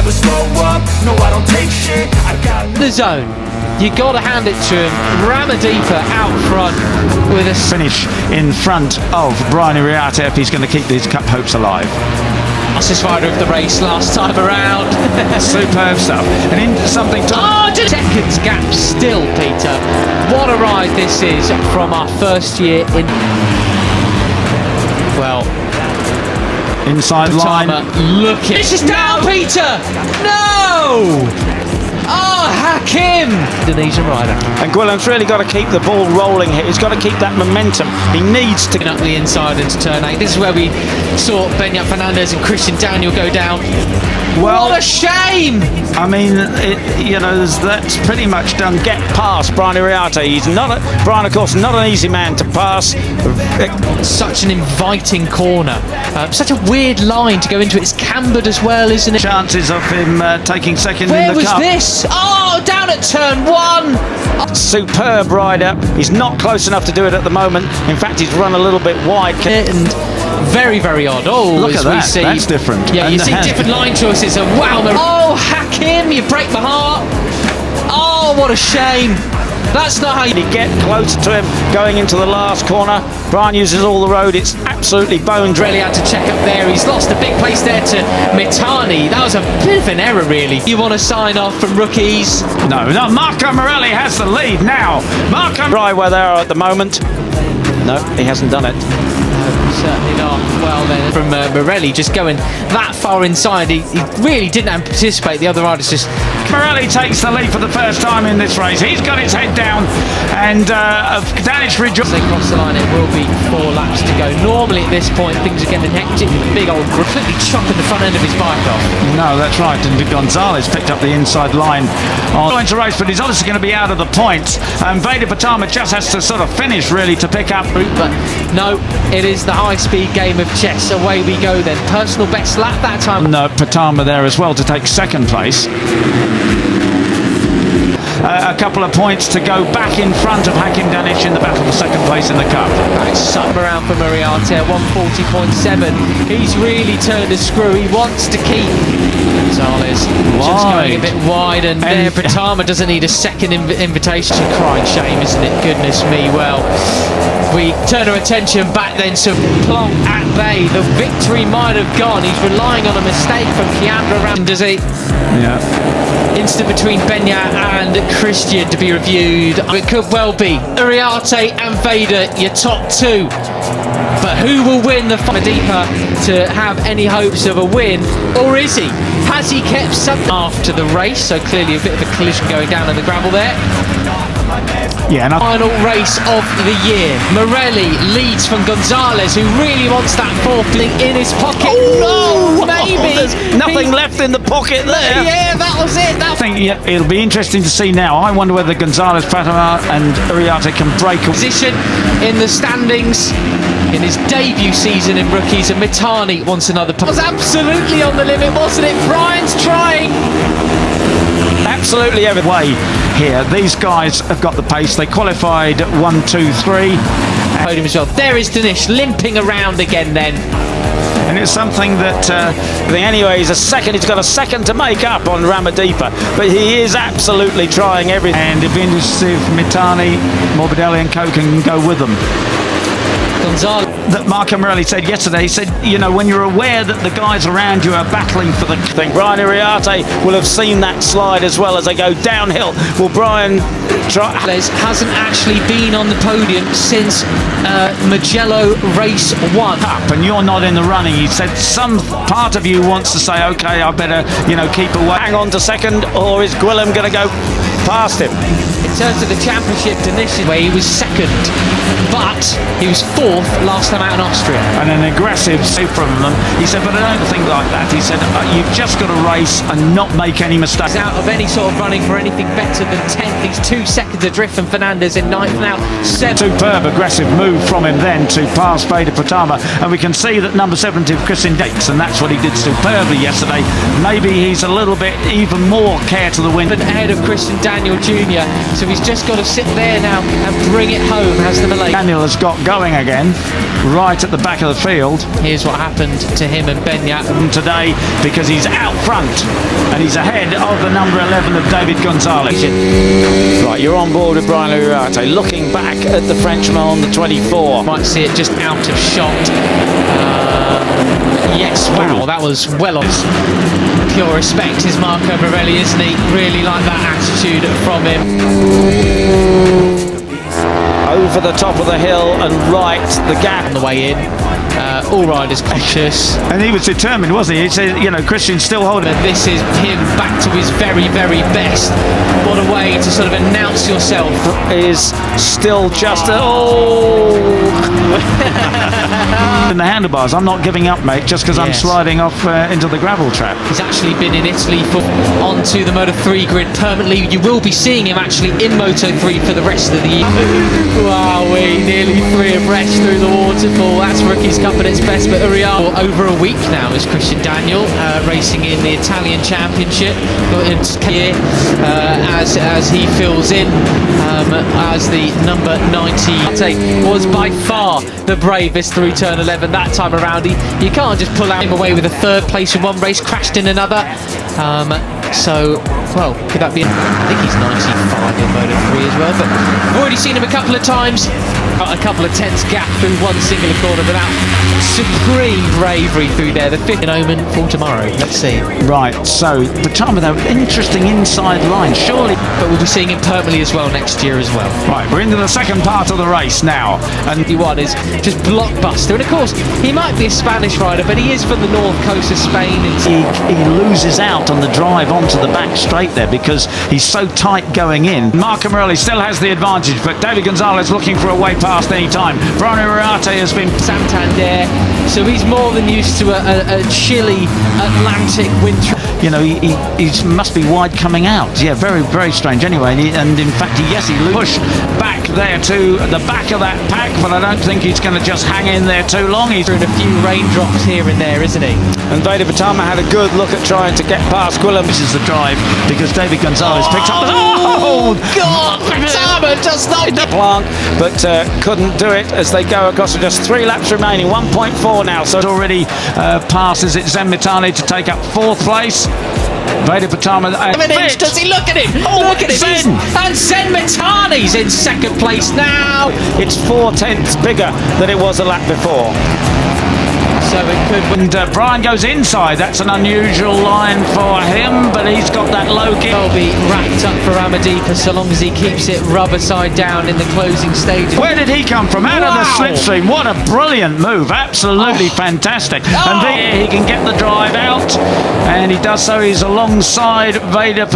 never slow up, no I don't take shit, I got the zone. You got to hand it to him. Ramadipa out front with a finish in front of Brian Iriarte if he's going to keep these cup hopes alive. Fastest rider of the race last time around. Superb stuff. And in something to... Oh, just seconds gap still, Peter. What a ride this is from our first year in... Well... Inside line. Looking. This is down, Peter! No! Oh, Hakim! Indonesian rider. And Gwilym's really got to keep the ball rolling here. He's got to keep that momentum. He needs to... Up the inside into turn 8. This is where we saw Beñat Fernandez and Christian Daniel go down. Well, what a shame! I mean, that's pretty much done. Get past Brian Iriarte. He's not Brian, of course, not an easy man to pass. Such an inviting corner. Such a weird line to go into. It's cambered as well, isn't it? Chances of him taking second Where in the cup. Where was this? Oh, down at turn 1. Superb rider. He's not close enough to do it at the moment. In fact, he's run a little bit wide. And very, very odd. Oh, look as at that. We see, that's different. Yeah, you see different line choices. And wow, oh, Hakim, you break my heart. Oh, what a shame. That's not how you get closer to him going into the last corner. Brian uses all the road. It's absolutely bone-dry. Really had to check up there. He's lost a big place there to Mitani. That was a bit of an error, really. You want to sign off from rookies? No. Marco Morelli has the lead now. Marco Dry where they are at the moment. No, he hasn't done it. Certainly not. Well then, from Morelli just going that far inside, he really didn't anticipate the other riders just... Morelli takes the lead for the first time in this race. He's got his head down and Danish rejoice. As they cross the line, it will be 4 laps to go. Normally at this point, things are getting hectic. Big old completely chopping the front end of his bike off. No, that's right. And Gonzalez picked up the inside line on into race, but he's obviously going to be out of the points. Veda Pratama just has to sort of finish really to pick up. But no, it is the high-speed game of chess. Away we go then. Personal best lap that time. No, Pratama there as well to take second place. A couple of points to go back in front of Hakim Danish in the battle for second place in the cup. Something around for Iriarte, 140.7. He's really turned a screw. He wants to keep Gonzalez just going a bit wide, and there Pratama doesn't need a second invitation. Crying shame, isn't it? Goodness me. Well, we turn our attention back then to Plonk at bay. The victory might have gone. He's relying on a mistake from Kiandra Ram, does he? Yeah. Instant between Beñat and Christian to be reviewed. It could well be Iriarte and Veda, your top 2. But who will win the Deeper to have any hopes of a win? Or is he? Has he kept something after the race? So clearly a bit of a collision going down on the gravel there. Yeah, final race of the year. Morelli leads from Gonzalez, wwho really wants that 4th link in his pocket. Oh, no, maybe. There's nothing left in the pocket there. Yeah, that was it. I think it'll be interesting to see now. I wonder whether Gonzalez, Pratama and Iriarte can break a position in the standings in his debut season in rookies, and Mitani wants another. It was absolutely on the limit, wasn't it? Brian's trying. Absolutely every way here. These guys have got the pace. They qualified 1, 2, 3. Podium as well. There is Danish limping around again then. And it's something that I think anyway, he's got a second to make up on Ramadipa, but he is absolutely trying everything. And it'd be interesting if Mitani, Morbidelli and Co can go with them. Gonzalez. That Marco Morelli said yesterday, he said, you know, when you're aware that the guys around you are battling for the thing, Brian Iriarte will have seen that slide as well as they go downhill. Will Brian hasn't actually been on the podium since Mugello race 1. And you're not in the running. He said some part of you wants to say, okay, I better, you know, keep away. Hang on to second, or is Gwilym going to go past him? In terms of the championship, initially he was second, but he was 4th last time out in Austria. And an aggressive save from them. He said, but I don't think like that. He said, you've just got to race and not make any mistakes. He's out of any sort of running for anything better than 10th. He's 2 seconds adrift from Fernandez in 9th now. 7th. Superb aggressive move from him then to pass Veda Pratama, and we can see that number 70 Christian Daniel, and that's what he did superbly yesterday. Maybe he's a little bit even more care to the wind. Ahead of Christian Daniel Jr. So he's just got to sit there now and bring it home, has the Malay. Daniel has got going again, right at the back of the field. Here's what happened to him and Benya Today, because he's out front and he's ahead of the number 11 of David Gonzalez. Right, you're on board with Brian Uriarte, looking back at the Frenchman on the 24. Might see it just out of shot. Yes, wow, that was well on. Pure respect is Marco Morelli, isn't he? Really like that attitude from him. Over the top of the hill and right the gap On the way in, all riders cautious. and he was determined, wasn't he? He said, you know, Christian's still holding. But this is him back to his very, very best. What a way to sort of announce yourself. Is still just in the handlebars. I'm not giving up, mate, just because I'm Yes. sliding off into the gravel trap. He's actually been in Italy onto the Moto3 grid permanently. You will be seeing him actually in Moto3 for the rest of the year. Wowee, nearly 3 abreast through the waterfall. That's Rookies Cup at its best, but Uriarte over a week now is Christian Daniel racing in the Italian Championship as he fills in as the number 90. Was by far the bravest through turn 11 that time around. You can't just pull him away with a third place in one race, crashed in another. So, well, could that be? I think he's 95 in Moto3 as well, but I've already seen him a couple of times. Got a couple of tenths gap through one single corner, but that supreme bravery through there. The fifth in omen for tomorrow. Let's see. Right, so Pratama, though, interesting inside line, surely. But we'll be seeing him permanently as well next year as well. Right, we're into the second part of the race now, and 51 is just blockbuster, and of course he might be a Spanish rider, but he is from the north coast of Spain. he loses out on the drive onto the back straight there because he's so tight going in. Marco Morelli still has the advantage, but David Gonzalez looking for a way past any time. Brian Uriarte has been Santander, so he's more than used to a chilly Atlantic winter. You know, he must be wide coming out. Yeah, very, very strange anyway. And in fact, he pushed back there to the back of that pack, but I don't think he's going to just hang in there too long. He's In a few raindrops here and there, isn't he? And Veda Pratama had a good look at trying to get past Quillam. This is the drive because David Gonzalez picks up. Oh, God, Pratama does not the plank, but couldn't do it as they go across with just 3 laps remaining. 1.4 now, so it already passes it Zenmitani to take up 4th place. Veda Pratama. Does he look at him? Oh, Look at him! Zen. And Zenmitani's in second place now. It's 4 tenths bigger than it was a lap before. So it could. And Brian goes inside. That's an unusual line for him, but he's got that low kick. Will be wrapped up for Amadipa so long as he keeps it rubber side down in the closing stages. Where did he come from? Out of the slipstream. What a brilliant move. Absolutely fantastic. And there he can get the drive out, and he does so. He's alongside Veda.